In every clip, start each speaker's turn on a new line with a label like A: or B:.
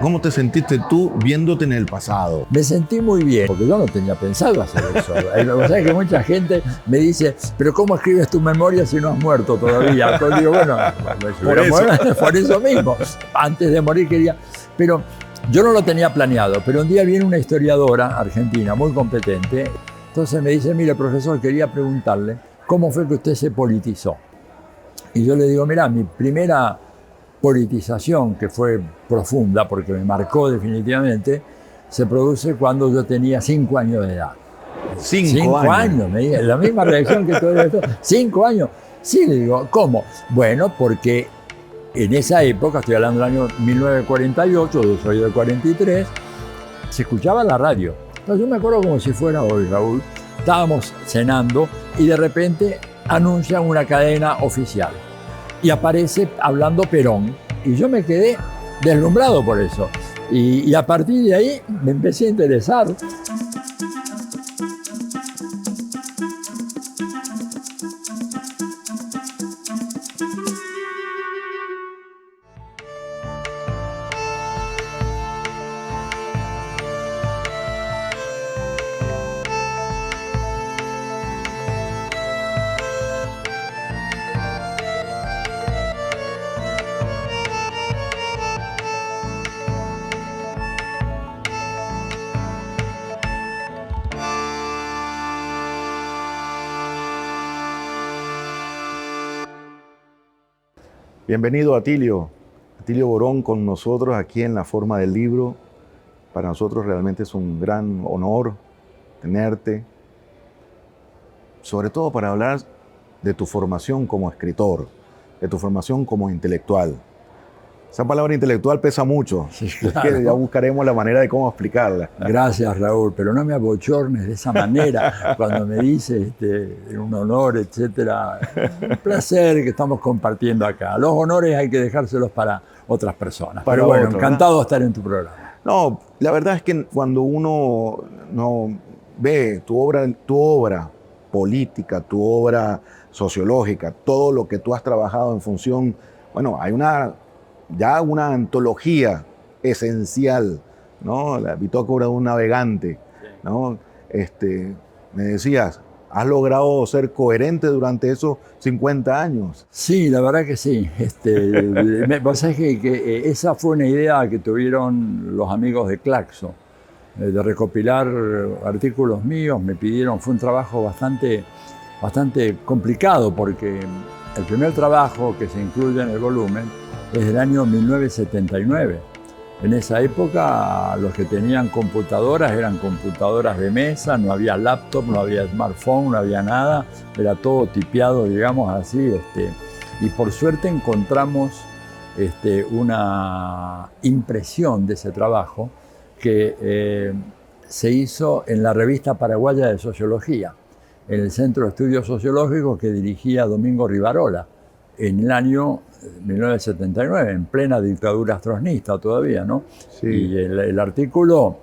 A: ¿Cómo te sentiste tú viéndote en el pasado?
B: Me sentí muy bien, porque yo no tenía pensado hacer eso. O sea que mucha gente me dice, pero ¿cómo escribes tu memoria si no has muerto todavía? Yo digo, bueno, por eso mismo. Antes de morir quería... Pero yo no lo tenía planeado, pero un día viene una historiadora argentina muy competente. Entonces me dice, mire, profesor, quería preguntarle, ¿cómo fue que usted se politizó? Y yo le digo, mira, mi primera politización, que fue profunda porque me marcó definitivamente, se produce cuando yo tenía 5 años de edad.
A: 5 años.
B: Me dice, la misma reacción que todo esto. 5 años. Sí, le digo, ¿cómo? Bueno, porque en esa época, estoy hablando del año 1948, yo soy del 43, se escuchaba la radio. Entonces yo me acuerdo como si fuera hoy, Raúl. Estábamos cenando y de repente anuncian una cadena oficial. Y aparece hablando Perón. Y yo me quedé deslumbrado por eso. Y a partir de ahí me empecé a interesar.
A: Bienvenido, Atilio Borón, con nosotros aquí en La Forma del Libro. Para nosotros realmente es un gran honor tenerte, sobre todo para hablar de tu formación como escritor, de tu formación como intelectual. Esa palabra intelectual pesa mucho,
B: Sí, claro.
A: es que ya buscaremos la manera de cómo explicarla.
B: Gracias, Raúl, pero no me abochornes de esa manera cuando me dices un honor, etcétera. Un placer que estamos compartiendo acá. Los honores hay que dejárselos para otras personas.
A: Para
B: pero bueno,
A: otros,
B: encantado de estar en tu programa.
A: No, la verdad es que cuando uno no ve tu obra política, tu obra sociológica, todo lo que tú has trabajado en función, bueno, hay una antología esencial, ¿no? La bitácora de un navegante, ¿no? Me decías, has logrado ser coherente durante esos 50 años.
B: Sí, la verdad que sí. Vos sabés que esa fue una idea que tuvieron los amigos de Claxo, de recopilar artículos míos. Me pidieron, fue un trabajo bastante complicado porque el primer trabajo que se incluye en el volumen es del año 1979. En esa época los que tenían computadoras eran computadoras de mesa, no había laptop, no había smartphone, no había nada, era todo tipeado, digamos así. Y por suerte encontramos una impresión de ese trabajo que se hizo en la Revista Paraguaya de Sociología, en el Centro de Estudios Sociológicos que dirigía Domingo Rivarola, en el año 1979, en plena dictadura stroessnista todavía, ¿no?
A: Sí.
B: Y el artículo,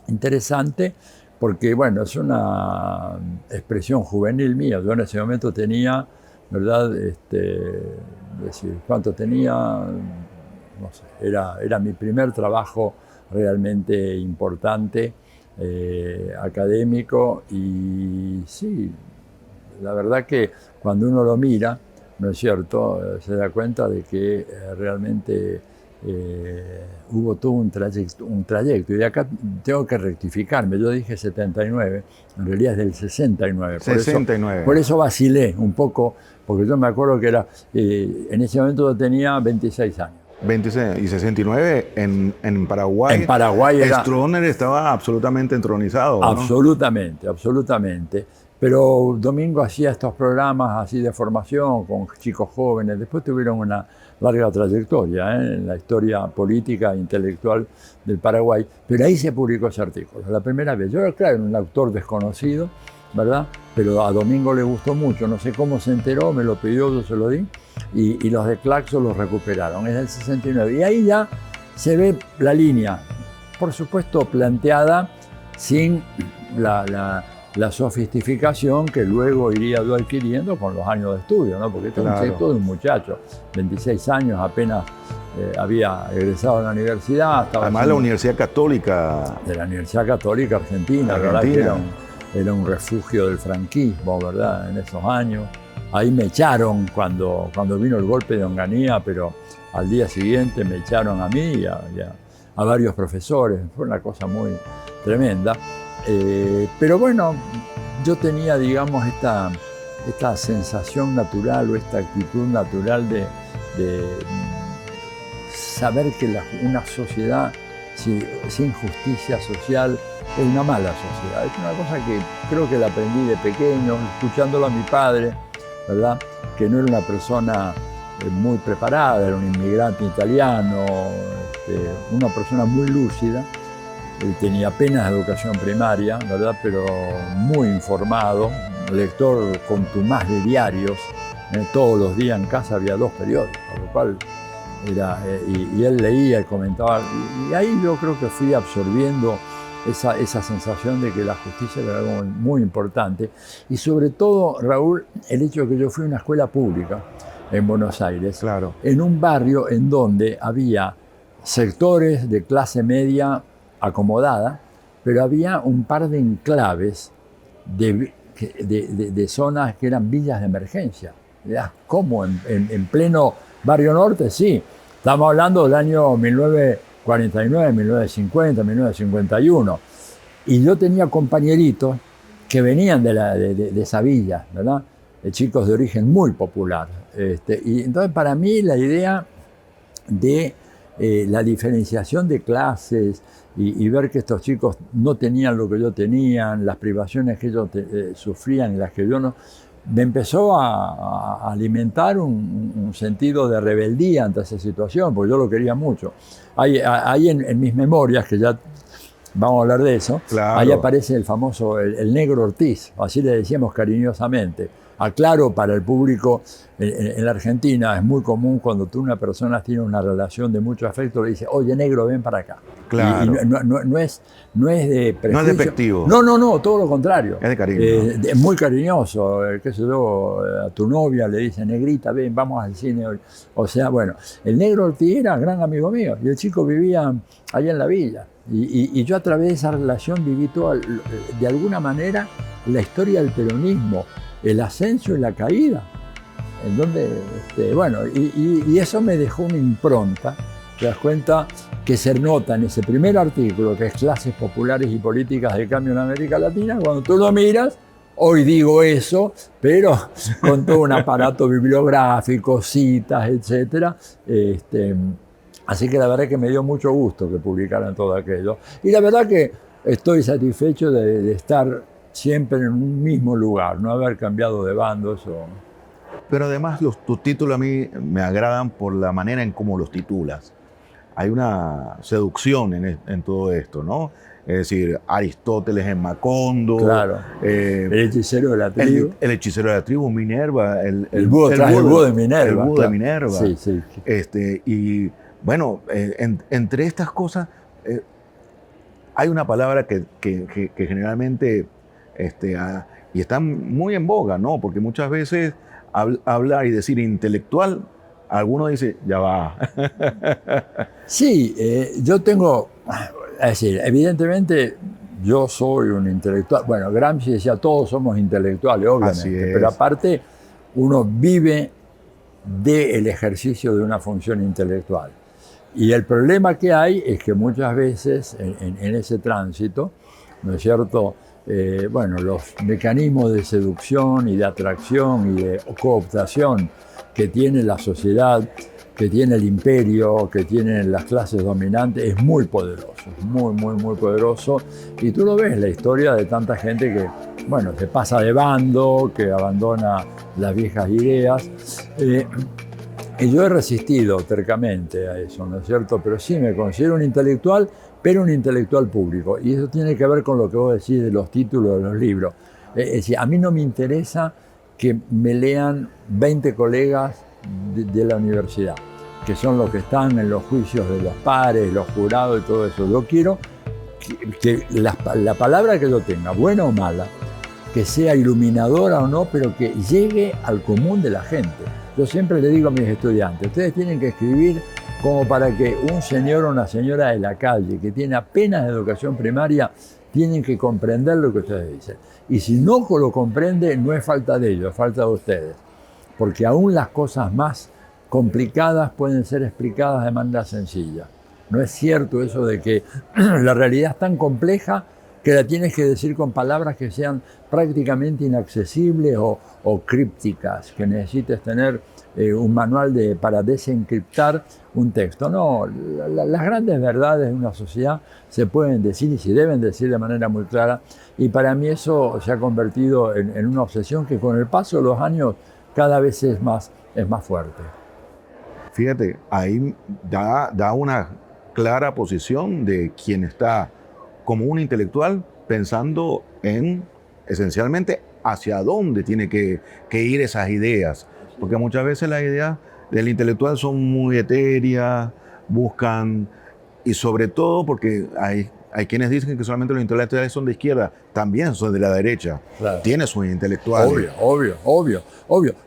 B: interesante, porque, bueno, es una expresión juvenil mía. Yo en ese momento tenía, ¿verdad? Decir, ¿cuánto tenía? No sé, era mi primer trabajo realmente importante, académico, y sí, la verdad que cuando uno lo mira, ¿no es cierto?, se da cuenta de que realmente hubo todo un trayecto. Y acá tengo que rectificarme, yo dije 79, en realidad es del 69.
A: 69.
B: Por eso vacilé un poco, porque yo me acuerdo que era, en ese momento yo tenía 26 años.
A: 26 y 69 en Paraguay.
B: En Paraguay era...
A: Stroessner estaba absolutamente entronizado, ¿no?
B: Absolutamente, absolutamente. Pero Domingo hacía estos programas así de formación con chicos jóvenes. Después tuvieron una larga trayectoria en la historia política e intelectual del Paraguay. Pero ahí se publicó ese artículo, la primera vez. Yo, claro, era un autor desconocido, ¿verdad? Pero a Domingo le gustó mucho. No sé cómo se enteró, me lo pidió, yo se lo di. Y los de Claxo lo recuperaron. Es del 69. Y ahí ya se ve la línea, por supuesto planteada sin la sofisticación que luego iría yo adquiriendo con los años de estudio, ¿no? Porque este es un texto de un muchacho, 26 años, apenas había egresado de la universidad.
A: Además, la Universidad Católica.
B: De la Universidad Católica Argentina, ¿verdad? Que era un refugio del franquismo, ¿verdad? En esos años. Ahí me echaron cuando vino el golpe de Onganía, pero al día siguiente me echaron a mí y a varios profesores. Fue una cosa muy tremenda. Pero bueno, yo tenía, digamos, esta sensación natural o esta actitud natural de saber que una sociedad sin justicia social es una mala sociedad. Es una cosa que creo que la aprendí de pequeño, escuchándolo a mi padre, ¿verdad? Que no era una persona muy preparada, era un inmigrante italiano, una persona muy lúcida. Él tenía apenas educación primaria, ¿verdad? Pero muy informado, lector contumaz de diarios. Todos los días en casa había 2 periódicos, lo cual y él leía y comentaba. Y ahí yo creo que fui absorbiendo esa sensación de que la justicia era algo muy importante. Y sobre todo, Raúl, el hecho de que yo fui a una escuela pública en Buenos Aires,
A: claro,
B: en un barrio en donde había sectores de clase media acomodada, pero había un par de enclaves de zonas que eran villas de emergencia. ¿Cómo? En pleno barrio norte, sí. Estamos hablando del año 1949, 1950, 1951. Y yo tenía compañeritos que venían de esa villa, ¿verdad? Chicos de origen muy popular. Y entonces para mí la idea de la diferenciación de clases y ver que estos chicos no tenían lo que yo tenía, las privaciones que ellos sufrían y las que yo no, me empezó a alimentar un sentido de rebeldía ante esa situación, porque yo lo quería mucho. Ahí en mis memorias, que ya vamos a hablar de eso, claro, ahí aparece el famoso, el Negro Ortiz, así le decíamos cariñosamente. Aclaro para el público, en la Argentina es muy común cuando una persona tiene una relación de mucho afecto, le dice, oye, negro, ven para acá.
A: Claro.
B: Y no es de prejuicio.
A: No es despectivo.
B: No, todo lo contrario.
A: Es de cariño.
B: Es muy cariñoso. Qué sé yo, a tu novia le dice, negrita, ven, vamos al cine hoy. O sea, bueno, el Negro Ortiz era gran amigo mío y el chico vivía allá en la villa. Y yo a través de esa relación viví de alguna manera la historia del peronismo, el ascenso y la caída, en donde, bueno, y eso me dejó una impronta. Te das cuenta que se nota en ese primer artículo, que es Clases Populares y Políticas de Cambio en América Latina. Cuando tú lo miras, hoy digo eso, pero con todo un aparato bibliográfico, citas, etc. Así que la verdad es que me dio mucho gusto que publicaran todo aquello. Y la verdad que estoy satisfecho de estar siempre en un mismo lugar, no haber cambiado de bandos.
A: Pero además tus títulos a mí me agradan por la manera en cómo los titulas. Hay una seducción en todo esto, ¿no? Es decir, Aristóteles en Macondo.
B: Claro. El hechicero de la tribu.
A: El hechicero de la tribu, Minerva.
B: El búho de Minerva.
A: El búho de Minerva.
B: Sí.
A: Y bueno, entre estas cosas hay una palabra que generalmente y está muy en boga, ¿no? Porque muchas veces hablar y decir intelectual, alguno dice, ya va.
B: Sí, yo tengo, es decir, evidentemente yo soy un intelectual. Bueno, Gramsci decía, todos somos intelectuales, obviamente, pero aparte uno vive del ejercicio de una función intelectual. Y el problema que hay es que muchas veces en ese tránsito, ¿no es cierto?, bueno, los mecanismos de seducción y de atracción y de cooptación que tiene la sociedad, que tiene el imperio, que tienen las clases dominantes, es muy poderoso, muy poderoso. Y tú lo ves, la historia de tanta gente que, bueno, se pasa de bando, que abandona las viejas ideas. Y yo he resistido tercamente a eso, ¿no es cierto? Pero sí me considero un intelectual, pero un intelectual público. Y eso tiene que ver con lo que vos decís de los títulos de los libros. Es decir, a mí no me interesa que me lean 20 colegas de la universidad, que son los que están en los juicios de los pares, los jurados y todo eso. Yo quiero que la palabra que yo tenga, buena o mala, que sea iluminadora o no, pero que llegue al común de la gente. Yo siempre le digo a mis estudiantes, ustedes tienen que escribir como para que un señor o una señora de la calle que tiene apenas educación primaria tienen que comprender lo que ustedes dicen. Y si no lo comprende, no es falta de ellos, es falta de ustedes. Porque aún las cosas más complicadas pueden ser explicadas de manera sencilla. No es cierto eso de que la realidad es tan compleja que la tienes que decir con palabras que sean prácticamente inaccesibles o crípticas, que necesites tener un manual para desencriptar un texto. No, las grandes verdades de una sociedad se pueden decir y se deben decir de manera muy clara, y para mí eso se ha convertido en una obsesión que con el paso de los años cada vez es más fuerte.
A: Fíjate, ahí da una clara posición de quien está como un intelectual pensando en, esencialmente, hacia dónde tiene que ir esas ideas. Porque muchas veces las ideas del intelectual son muy etéreas, buscan, y sobre todo porque hay quienes dicen que solamente los intelectuales son de izquierda, también son de la derecha. Claro. Tiene sus intelectuales.
B: Obvio.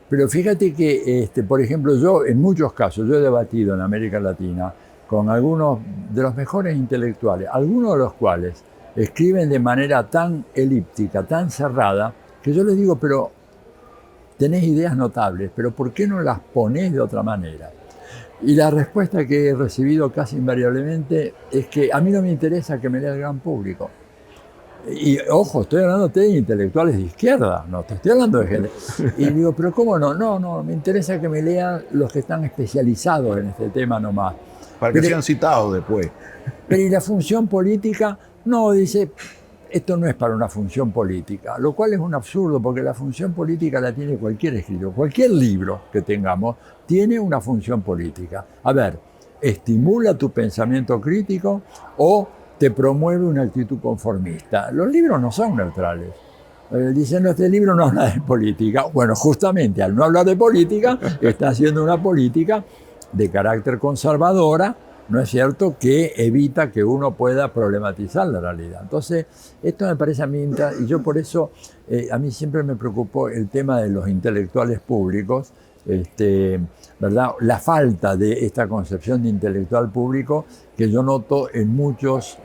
B: Pero fíjate que, por ejemplo, yo en muchos casos, yo he debatido en América Latina con algunos de los mejores intelectuales, algunos de los cuales escriben de manera tan elíptica, tan cerrada, que yo les digo, pero tenés ideas notables, pero ¿por qué no las ponés de otra manera? Y la respuesta que he recibido casi invariablemente es que a mí no me interesa que me lea el gran público. Y ojo, estoy hablando de intelectuales de izquierda, no te estoy hablando de gente. Y digo, pero ¿cómo no? No, me interesa que me lean los que están especializados en este tema nomás.
A: Para que sean citados después.
B: Pero ¿y la función política? No, dice, esto no es para una función política, lo cual es un absurdo, porque la función política la tiene cualquier escritor. Cualquier libro que tengamos tiene una función política. A ver, estimula tu pensamiento crítico o te promueve una actitud conformista. Los libros no son neutrales. Dicen, no, este libro no habla de política. Bueno, justamente al no hablar de política, está haciendo una política de carácter conservadora, ¿no es cierto?, que evita que uno pueda problematizar la realidad. Entonces, esto me parece a mí, y yo por eso, a mí siempre me preocupó el tema de los intelectuales públicos, ¿verdad? La falta de esta concepción de intelectual público que yo noto en muchos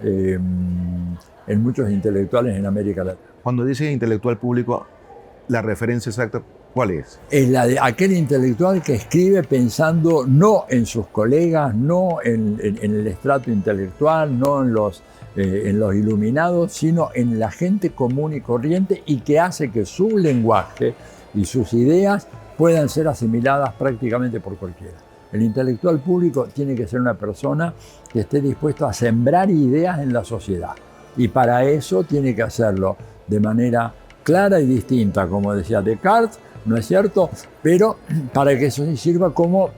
B: intelectuales en América Latina.
A: Cuando dice intelectual público, la referencia exacta, ¿cuál es?
B: Es la de aquel intelectual que escribe pensando no en sus colegas, no en el estrato intelectual, no en los iluminados, sino en la gente común y corriente, y que hace que su lenguaje y sus ideas puedan ser asimiladas prácticamente por cualquiera. El intelectual público tiene que ser una persona que esté dispuesto a sembrar ideas en la sociedad, y para eso tiene que hacerlo de manera clara y distinta, como decía Descartes, ¿no es cierto? Pero para que eso sirva como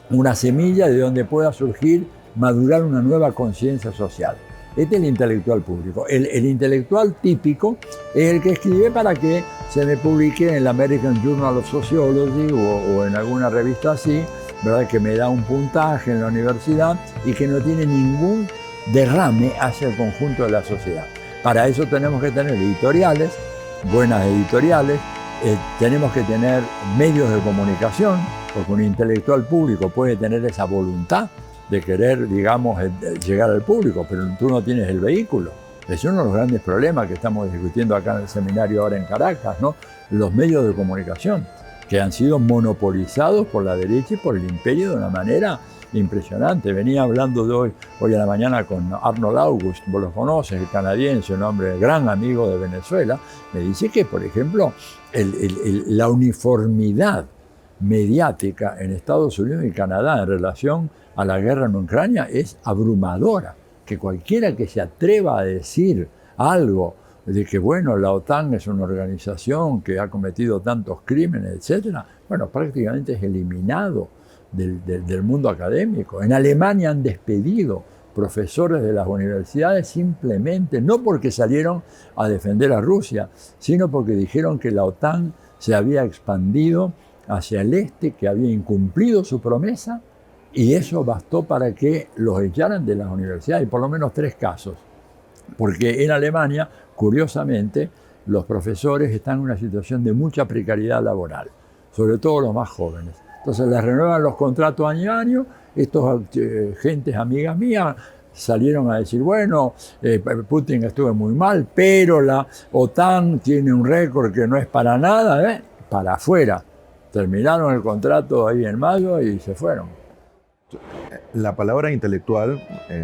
B: una semilla de donde pueda surgir, madurar una nueva conciencia social. Este es el intelectual público. El intelectual típico es el que escribe para que se me publique en el American Journal of Sociology o en alguna revista así, ¿verdad?, que me da un puntaje en la universidad y que no tiene ningún derrame hacia el conjunto de la sociedad. Para eso tenemos que tener editoriales, buenas editoriales, tenemos que tener medios de comunicación, porque un intelectual público puede tener esa voluntad de querer, digamos, llegar al público, pero tú no tienes el vehículo. Es uno de los grandes problemas que estamos discutiendo acá en el seminario ahora en Caracas, ¿no? Los medios de comunicación, que han sido monopolizados por la derecha y por el imperio de una manera impresionante. Venía hablando de hoy a la mañana con Arnold August, vos lo conoces, el canadiense, un hombre gran amigo de Venezuela, me dice que, por ejemplo, la uniformidad mediática en Estados Unidos y Canadá en relación a la guerra en Ucrania es abrumadora. Que cualquiera que se atreva a decir algo de que, bueno, la OTAN es una organización que ha cometido tantos crímenes, etc., bueno, prácticamente es eliminado del mundo académico. En Alemania han despedido profesores de las universidades simplemente, no porque salieron a defender a Rusia, sino porque dijeron que la OTAN se había expandido hacia el este, que había incumplido su promesa, y eso bastó para que los echaran de las universidades, y por lo menos 3 casos. Porque en Alemania, curiosamente, los profesores están en una situación de mucha precariedad laboral, sobre todo los más jóvenes. Entonces les renuevan los contratos año a año. Estos gentes amigas mías salieron a decir, bueno, Putin estuvo muy mal, pero la OTAN tiene un récord que no es para nada, para afuera. Terminaron el contrato ahí en mayo y se fueron.
A: La palabra intelectual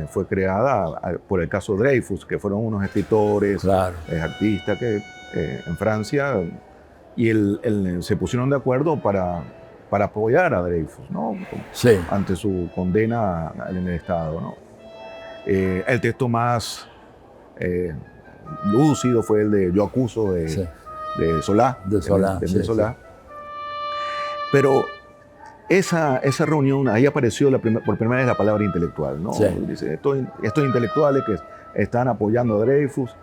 A: fue creada por el caso Dreyfus, que fueron unos escritores,
B: claro,
A: artistas que en Francia, y se pusieron de acuerdo para apoyar a Dreyfus, ¿no?
B: Sí.
A: Ante su condena en el Estado, ¿no? El texto más lúcido fue el de Yo acuso de Solá.
B: De Solá.
A: De Solá. Pero esa reunión, ahí apareció por primera vez la palabra intelectual, ¿no?
B: Sí.
A: Dice, estos intelectuales que están apoyando a Dreyfus.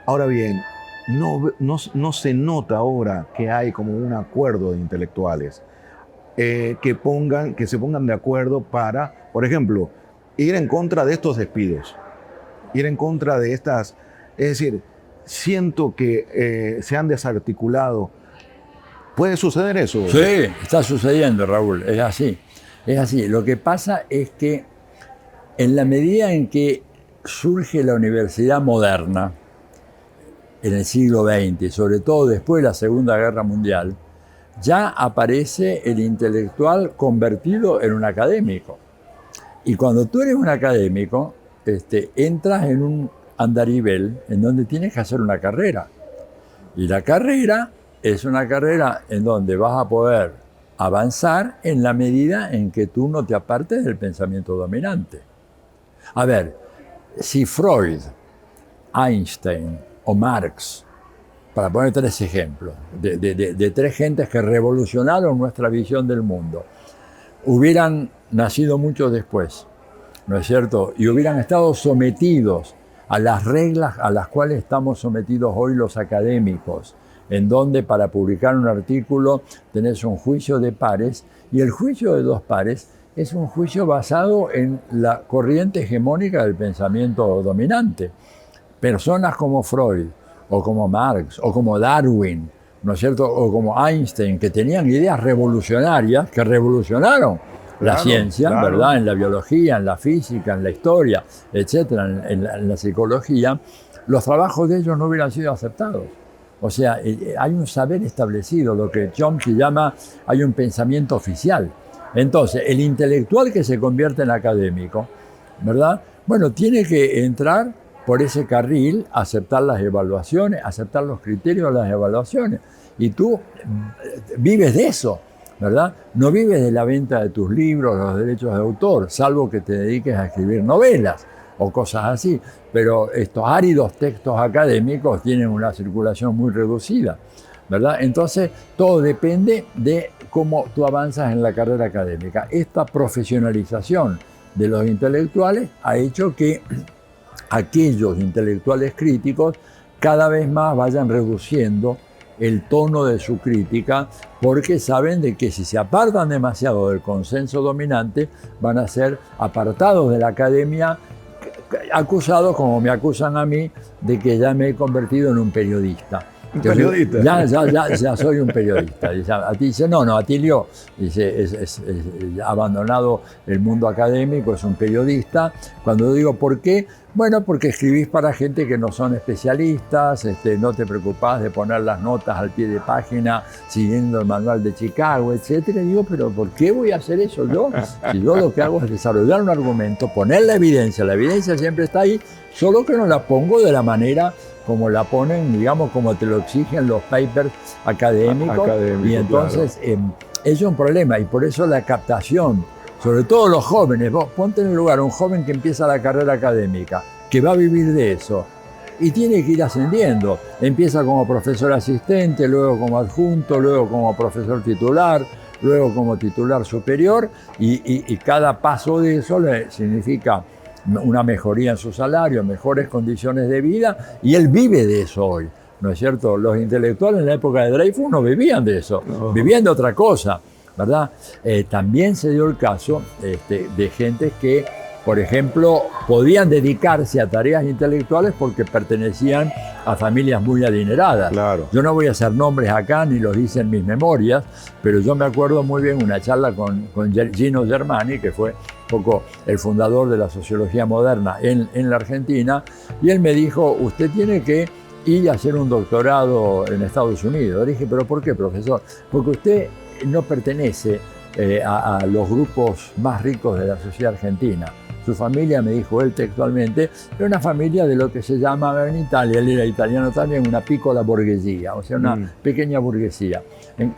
A: Ahora bien, no se nota ahora que hay como un acuerdo de intelectuales que se pongan de acuerdo para, por ejemplo, ir en contra de estos despidos, ir en contra de estas. Es decir, siento que se han desarticulado. ¿Puede suceder eso?
B: Sí, está sucediendo, Raúl, es así. Es así. Lo que pasa es que en la medida en que surge la universidad moderna, en el siglo XX, sobre todo después de la Segunda Guerra Mundial, ya aparece el intelectual convertido en un académico. Y cuando tú eres un académico, entras en un andarivel en donde tienes que hacer una carrera. Y la carrera es una carrera en donde vas a poder avanzar en la medida en que tú no te apartes del pensamiento dominante. A ver, si Freud, Einstein o Marx, para poner tres ejemplos, de tres gentes que revolucionaron nuestra visión del mundo, hubieran nacido mucho después, ¿no es cierto? Y hubieran estado sometidos a las reglas a las cuales estamos sometidos hoy los académicos, en donde para publicar un artículo tenés un juicio de pares, y el juicio de dos pares es un juicio basado en la corriente hegemónica del pensamiento dominante. Personas como Freud, o como Marx, o como Darwin, ¿no es cierto?, o como Einstein, que tenían ideas revolucionarias, que revolucionaron la ciencia, ¿verdad?, en la biología, en la física, en la historia, etcétera, en la psicología, los trabajos de ellos no hubieran sido aceptados. O sea, hay un saber establecido, lo que Chomsky llama, hay un pensamiento oficial. Entonces, el intelectual que se convierte en académico, ¿verdad?, bueno, tiene que entrar por ese carril, aceptar las evaluaciones, aceptar los criterios de las evaluaciones. Y tú vives de eso, ¿verdad? No vives de la venta de tus libros, los derechos de autor, salvo que te dediques a escribir novelas o cosas así. Pero estos áridos textos académicos tienen una circulación muy reducida, ¿verdad? Entonces, todo depende de cómo tú avanzas en la carrera académica. Esta profesionalización de los intelectuales ha hecho que aquellos intelectuales críticos cada vez más vayan reduciendo el tono de su crítica, porque saben de que si se apartan demasiado del consenso dominante, van a ser apartados de la academia, acusados, como me acusan a mí, de que ya me he convertido en un periodista.
A: ¿Un periodista?
B: Ya soy un periodista. A ti dice, no, Atilio dice, ha abandonado el mundo académico, es un periodista. Cuando digo ¿por qué? Bueno, porque escribís para gente que no son especialistas, no te preocupás de poner las notas al pie de página siguiendo el manual de Chicago, etcétera. Y digo, pero ¿por qué voy a hacer eso yo? Si yo lo que hago es desarrollar un argumento, poner la evidencia siempre está ahí, solo que no la pongo de la manera como la ponen, digamos, como te lo exigen los papers académicos. Y entonces es un problema, y por eso la captación, sobre todo los jóvenes, vos ponte en el lugar un joven que empieza la carrera académica, que va a vivir de eso, y tiene que ir ascendiendo. Empieza como profesor asistente, luego como adjunto, luego como profesor titular, luego como titular superior, y cada paso de eso le significa una mejoría en su salario, mejores condiciones de vida, y él vive de eso hoy, ¿no es cierto? Los intelectuales en la época de Dreyfus no vivían de eso, vivían de otra cosa, ¿verdad? También se dio el caso de gente que por ejemplo, podían dedicarse a tareas intelectuales porque pertenecían a familias muy adineradas.
A: Claro.
B: Yo no voy a hacer nombres acá, ni los hice en mis memorias, pero yo me acuerdo muy bien una charla con Gino Germani, que fue un poco el fundador de la sociología moderna en la Argentina, y él me dijo, usted tiene que ir a hacer un doctorado en Estados Unidos. Le dije, ¿pero por qué, profesor? Porque usted no pertenece a los grupos más ricos de la sociedad argentina. Su familia, me dijo él textualmente, era una familia de lo que se llama en Italia, él era italiano también, una piccola borghesia, o sea, una pequeña burguesía.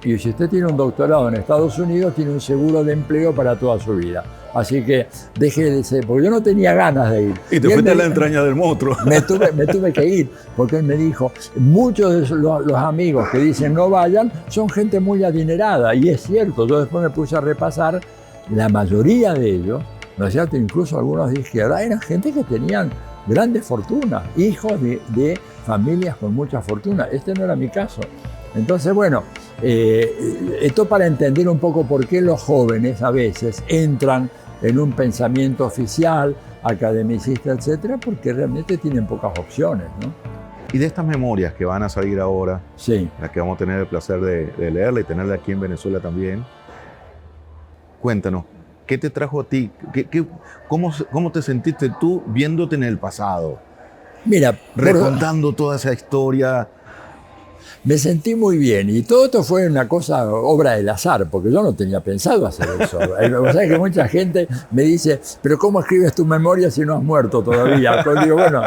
B: Y si usted tiene un doctorado en Estados Unidos, tiene un seguro de empleo para toda su vida. Así que deje de ser, porque yo no tenía ganas de ir.
A: Y te fuiste a la entraña del monstruo.
B: Me tuve que ir, porque él me dijo, muchos de los amigos que dicen no vayan, son gente muy adinerada. Y es cierto, yo después me puse a repasar, la mayoría de ellos, ¿no es cierto? Incluso algunos de izquierda, eran gente que tenían grandes fortunas, hijos de familias con mucha fortuna. Este no era mi caso. Entonces, bueno, esto para entender un poco por qué los jóvenes a veces entran en un pensamiento oficial, academicista, etcétera, porque realmente tienen pocas opciones, ¿no?
A: Y de estas memorias que van a salir ahora,
B: sí,
A: las que vamos a tener el placer de leerla y tenerla aquí en Venezuela también, cuéntanos, ¿qué te trajo a ti? ¿Cómo te sentiste tú viéndote en el pasado?
B: Mira,
A: recontando toda esa historia.
B: Me sentí muy bien, y todo esto fue una cosa, obra del azar, porque yo no tenía pensado hacer eso. O sea, que mucha gente me dice, pero ¿cómo escribes tu memoria si no has muerto todavía? Pues digo, bueno,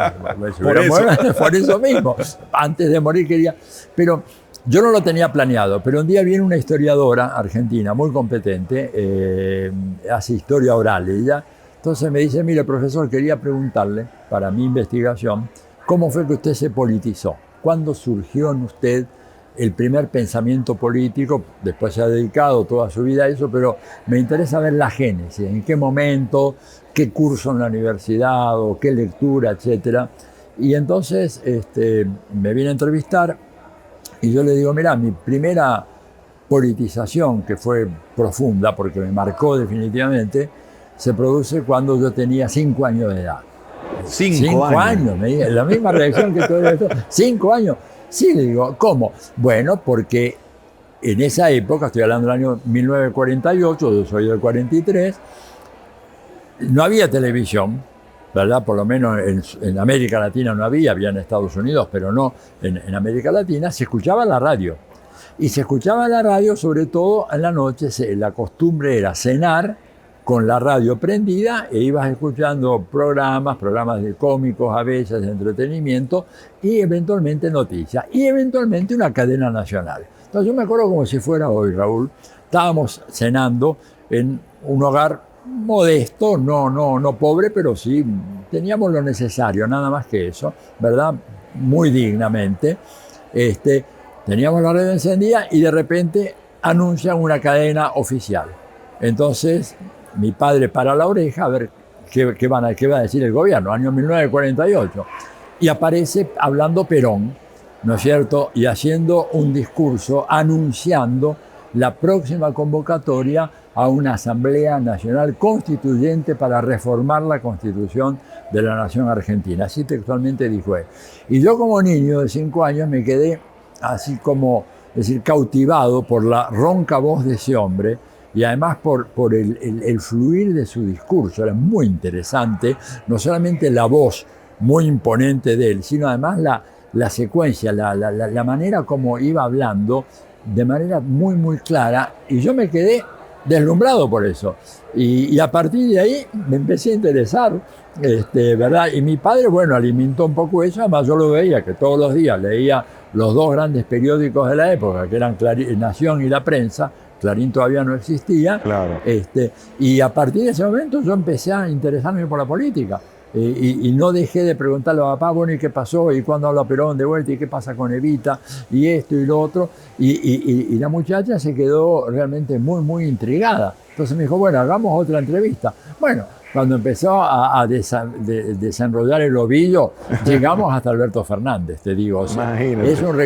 B: por eso mismo, antes de morir quería... Pero yo no lo tenía planeado, pero un día viene una historiadora argentina muy competente, hace historia oral ella, entonces me dice, mire, profesor, quería preguntarle, para mi investigación, ¿cómo fue que usted se politizó? ¿Cuándo surgió en usted el primer pensamiento político? Después se ha dedicado toda su vida a eso, pero me interesa ver la génesis, en qué momento, qué curso en la universidad o qué lectura, etcétera. Y entonces me viene a entrevistar y yo le digo, mira, mi primera politización, que fue profunda porque me marcó definitivamente, se produce cuando yo tenía 5 años de edad.
A: 5 años.
B: Me dice, la misma reacción que todo esto. 5 años. Sí, le digo, ¿cómo? Bueno, porque en esa época, estoy hablando del año 1948, yo soy del 43, no había televisión, ¿verdad? Por lo menos en América Latina no había en Estados Unidos, pero no en América Latina, se escuchaba la radio. Y se escuchaba la radio, sobre todo en la noche, la costumbre era cenar con la radio prendida e ibas escuchando programas de cómicos a veces, de entretenimiento y eventualmente noticias y eventualmente una cadena nacional. Entonces yo me acuerdo como si fuera hoy, Raúl, estábamos cenando en un hogar modesto, no pobre, pero sí teníamos lo necesario, nada más que eso, ¿verdad? Muy dignamente. Teníamos la radio encendida y de repente anuncian una cadena oficial. Entonces mi padre para la oreja a ver qué va a decir el gobierno, año 1948. Y aparece hablando Perón, ¿no es cierto? Y haciendo un discurso anunciando la próxima convocatoria a una Asamblea Nacional Constituyente para reformar la Constitución de la Nación Argentina. Así textualmente dijo él. Y yo como niño de 5 años me quedé así como, es decir, cautivado por la ronca voz de ese hombre, y además por el fluir de su discurso. Era muy interesante, no solamente la voz muy imponente de él, sino además la secuencia, la manera como iba hablando, de manera muy clara, y yo me quedé deslumbrado por eso. Y a partir de ahí me empecé a interesar, ¿verdad? Y mi padre, bueno, alimentó un poco eso, además yo lo veía, que todos los días leía los 2 grandes periódicos de la época, que eran Nación y La Prensa. Clarín todavía no existía.
A: Claro.
B: Y a partir de ese momento yo empecé a interesarme por la política. Y no dejé de preguntarle a papá, bueno, ¿y qué pasó? ¿Y cuándo habla Perón de vuelta? ¿Y qué pasa con Evita? Y esto y lo otro. Y la muchacha se quedó realmente muy intrigada. Entonces me dijo, bueno, hagamos otra entrevista. Bueno, cuando empezó a desenrollar el ovillo, llegamos hasta Alberto Fernández, te digo. O sea, es un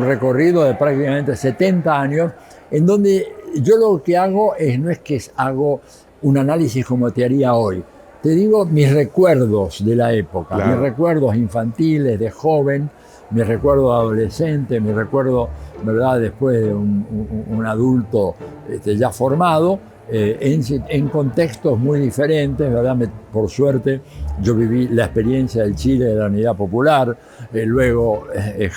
B: recorrido de prácticamente 70 años, en donde yo lo que hago no es que hago un análisis como te haría hoy, te digo mis recuerdos de la época,
A: Claro.
B: mis recuerdos infantiles, de joven, mis recuerdos adolescente, mis recuerdos, ¿verdad?, después de un adulto ya formado, en contextos muy diferentes, ¿verdad? Por suerte, yo viví la experiencia del Chile de la Unidad Popular, luego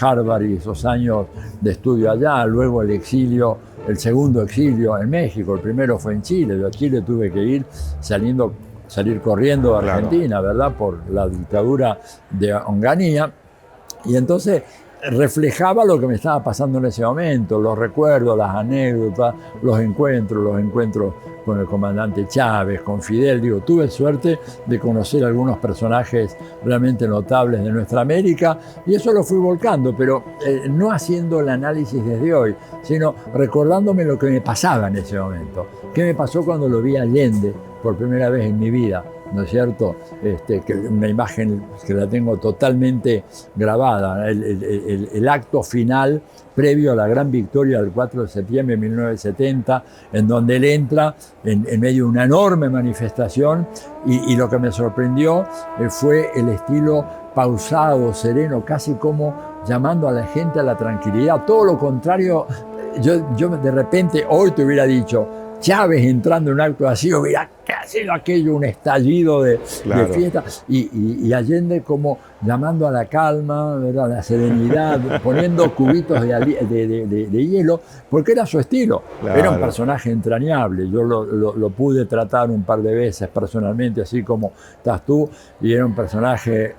B: Harvard y esos años de estudio allá, luego el exilio, el segundo exilio en México, el primero fue en Chile. Yo a Chile tuve que ir salir corriendo de Argentina, ¿verdad?, por la dictadura de Onganía, y entonces reflejaba lo que me estaba pasando en ese momento, los recuerdos, las anécdotas, los encuentros con el comandante Chávez, con Fidel. Digo, tuve suerte de conocer algunos personajes realmente notables de nuestra América, y eso lo fui volcando, pero no haciendo el análisis desde hoy, sino recordándome lo que me pasaba en ese momento. ¿Qué me pasó cuando lo vi a Allende por primera vez en mi vida? ¿No es cierto? Que una imagen que la tengo totalmente grabada, el acto final previo a la gran victoria del 4 de septiembre de 1970, en donde él entra en medio de una enorme manifestación, y lo que me sorprendió fue el estilo pausado, sereno, casi como llamando a la gente a la tranquilidad. Todo lo contrario, yo de repente hoy te hubiera dicho, Chávez entrando en un acto así, hubiera sido aquello un estallido de fiesta, y Allende como llamando a la calma, ¿verdad?, a la serenidad, poniendo cubitos de hielo, porque era su estilo. Claro. Era un personaje entrañable. Yo lo pude tratar un par de veces personalmente, así como estás tú, y era un personaje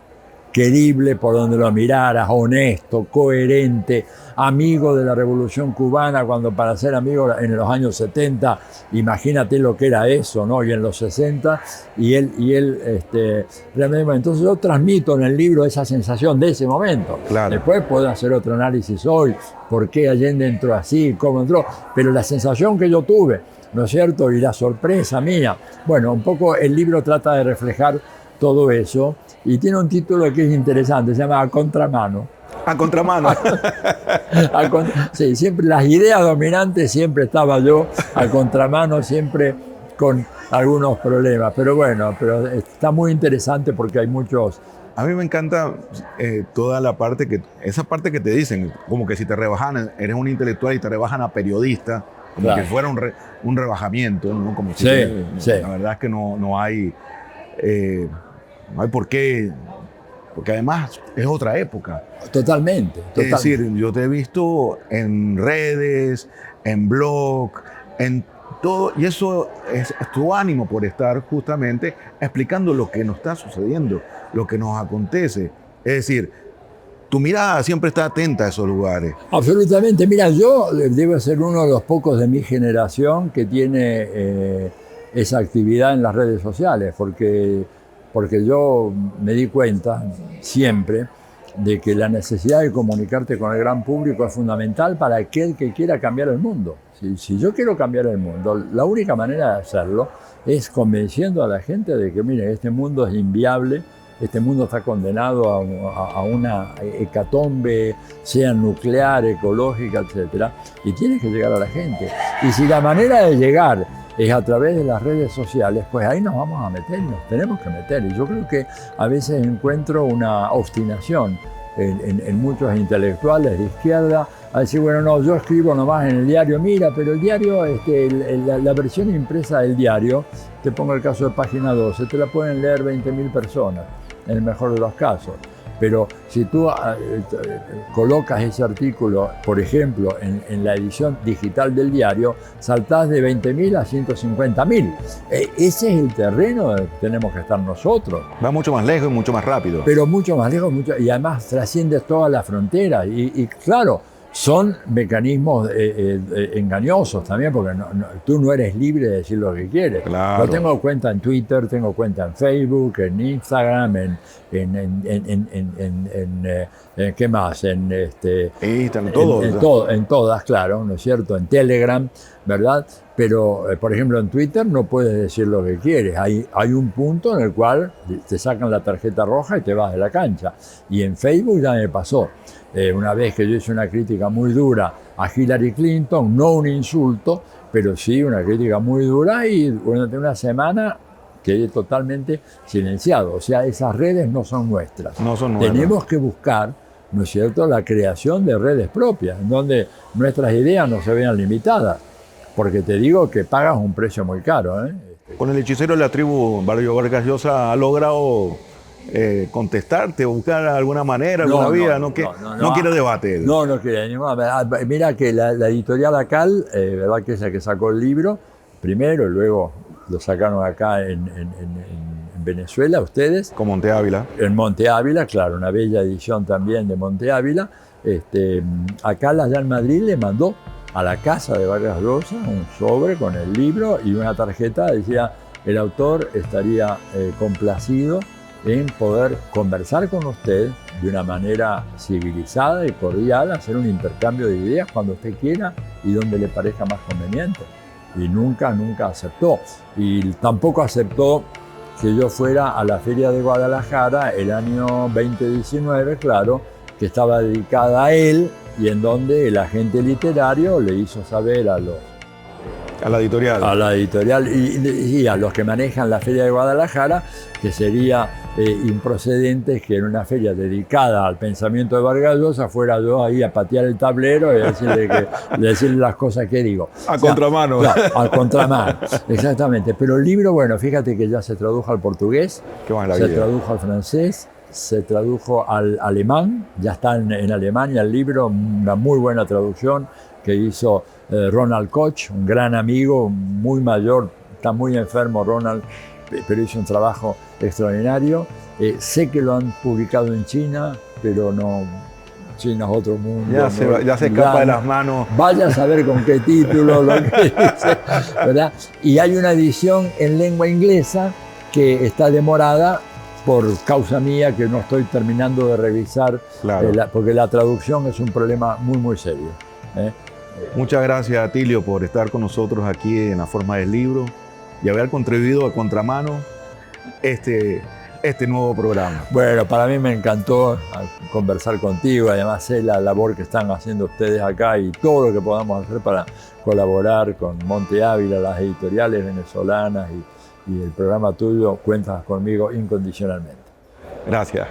B: querible por donde lo miraras, honesto, coherente, amigo de la Revolución Cubana, cuando para ser amigo en los años 70, imagínate lo que era eso, ¿no? Y en los 60, y él realmente, entonces yo transmito en el libro esa sensación de ese momento. Claro. Después puedo hacer otro análisis hoy, por qué Allende entró así, cómo entró, pero la sensación que yo tuve, ¿no es cierto? Y la sorpresa mía, bueno, un poco el libro trata de reflejar todo eso, y tiene un título que es interesante, se llama A Contramano.
A: A Contramano.
B: Sí, siempre las ideas dominantes, siempre estaba yo a contramano, siempre con algunos problemas, pero bueno, pero está muy interesante porque hay muchos.
A: A mí me encanta toda la parte esa parte que te dicen, como que si te rebajan, eres un intelectual y te rebajan a periodista, como claro, que fuera un rebajamiento, ¿no? Como si
B: sí.
A: La verdad es que no hay por qué, porque además es otra época.
B: Totalmente.
A: Es decir, yo te he visto en redes, en blog, en todo, y eso es tu ánimo por estar justamente explicando lo que nos está sucediendo, lo que nos acontece. Es decir, tu mirada siempre está atenta a esos lugares.
B: Absolutamente. Mira, yo debo ser uno de los pocos de mi generación que tiene esa actividad en las redes sociales, porque yo me di cuenta siempre de que la necesidad de comunicarte con el gran público es fundamental para aquel que quiera cambiar el mundo. Si yo quiero cambiar el mundo, la única manera de hacerlo es convenciendo a la gente de que, mire, este mundo es inviable, este mundo está condenado a una hecatombe, sea nuclear, ecológica, etc. Y tiene que llegar a la gente. Y si la manera de llegar es a través de las redes sociales, pues ahí nos vamos a meter, nos tenemos que meter. Y yo creo que a veces encuentro una obstinación en muchos intelectuales de izquierda a decir, bueno, no, yo escribo nomás en el diario, mira, pero el diario, la versión impresa del diario, te pongo el caso de Página 12, te la pueden leer 20.000 personas, en el mejor de los casos. Pero si tú colocas ese artículo, por ejemplo, en la edición digital del diario, saltás de 20.000 a 150.000. Ese es el terreno donde tenemos que estar nosotros.
A: Va mucho más lejos y mucho más rápido.
B: Pero mucho más lejos, y además trasciende todas las fronteras. Y claro, son mecanismos engañosos también, porque tú no eres libre de decir lo que quieres.
A: Claro.
B: Yo tengo cuenta en Twitter, tengo cuenta en Facebook, en Instagram, ¿qué más? En todas, claro, ¿no es cierto? En Telegram, ¿verdad? Pero, por ejemplo, en Twitter no puedes decir lo que quieres. Hay un punto en el cual te sacan la tarjeta roja y te vas de la cancha. Y en Facebook ya me pasó. Una vez que yo hice una crítica muy dura a Hillary Clinton, no un insulto, pero sí una crítica muy dura, y durante una semana quede totalmente silenciado. O sea, esas redes no son nuestras.
A: No son nuestras.
B: Tenemos que buscar, ¿no es cierto?, la creación de redes propias, en donde nuestras ideas no se vean limitadas. Porque te digo que pagas un precio muy caro, ¿eh?
A: Con el hechicero de la tribu, Barrio Vargas Llosa ha logrado contestarte o buscar alguna manera, alguna vía, no quiere debate.
B: No quiere ninguna. Mira que la editorial Acal, verdad que es la que sacó el libro primero, y luego lo sacaron acá en Venezuela, ustedes.
A: Con Monte Ávila.
B: En Monte Ávila, claro, una bella edición también de Monte Ávila. Acal allá en Madrid le mandó a la casa de Vargas Llosa un sobre con el libro y una tarjeta, decía, el autor estaría complacido en poder conversar con usted de una manera civilizada y cordial, hacer un intercambio de ideas cuando usted quiera y donde le parezca más conveniente. Y nunca aceptó. Y tampoco aceptó que yo fuera a la Feria de Guadalajara el año 2019, claro, que estaba dedicada a él y en donde el agente literario le hizo saber a la editorial y a los que manejan la Feria de Guadalajara que sería improcedente que en una feria dedicada al pensamiento de Vargas Llosa fuera yo ahí a patear el tablero y decirle las cosas que digo.
A: A contramano.
B: Claro, al contramano, exactamente. Pero el libro, bueno, fíjate que ya se tradujo al portugués, se tradujo al francés, se tradujo al alemán, ya está en Alemania el libro, una muy buena traducción que hizo Ronald Koch, un gran amigo, muy mayor, está muy enfermo Ronald, pero hizo un trabajo extraordinario. Sé que lo han publicado en China, pero no, China es otro mundo.
A: Ya se escapa de las manos.
B: Vaya a saber con qué título, lo que dice, ¿verdad? Y hay una edición en lengua inglesa que está demorada por causa mía, que no estoy terminando de revisar,
A: claro.
B: Porque la traducción es un problema muy, muy serio.
A: Muchas gracias, Atilio, por estar con nosotros aquí en La Forma del Libro y haber contribuido a contramano este nuevo programa.
B: Bueno, para mí me encantó conversar contigo, además sé la labor que están haciendo ustedes acá y todo lo que podamos hacer para colaborar con Monte Ávila, las editoriales venezolanas y el programa tuyo, cuentas conmigo incondicionalmente.
A: Gracias.